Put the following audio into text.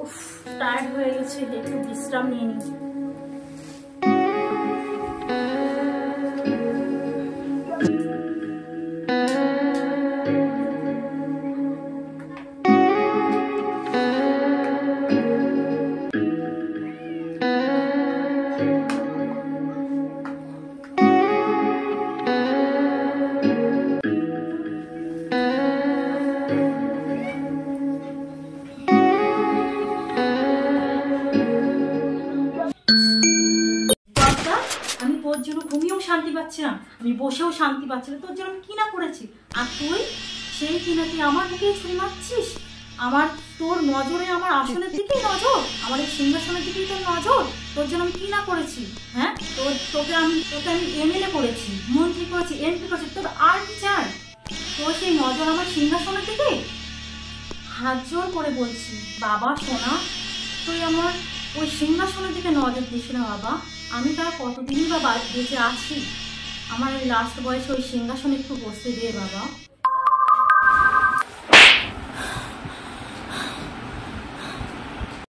উফ, টায়ার্ড হয়ে গেছে, একটু বিশ্রাম নিয়ে নিই। আমি তোর জন্য ঘুমিয়েও শান্তি পাচ্ছি না, আমি বসেও শান্তি পাচ্ছি না, তোর জন্য আমি কি না করেছি। আর তুই সেই কিনা তুই আমার দিকেই ছুরি মারছিস। আমার তোর নজরে আমার আসনের দিকেই নজর, আমার এই সিংহাসনের দিকেই তোর নজর। তোর জন্য আমি কি না করেছি? হ্যাঁ, তোকে আমি এমএলএ করেছি, মন্ত্রী করেছি, এমপি করেছি, তোর আর কি চাই? তোর সেই নজর আমার সিংহাসনের দিকে। হাত জোর করে বলছি বাবা সোনা, তুই আমার ওই সিংহাসনের দিকে নজর দিস না বাবা। আমি তার কতদিনই বা বেঁচে আছি, আমার ওই লাস্ট বয়সে ওই সিংহাসনে একটু বসতে দে বাবা।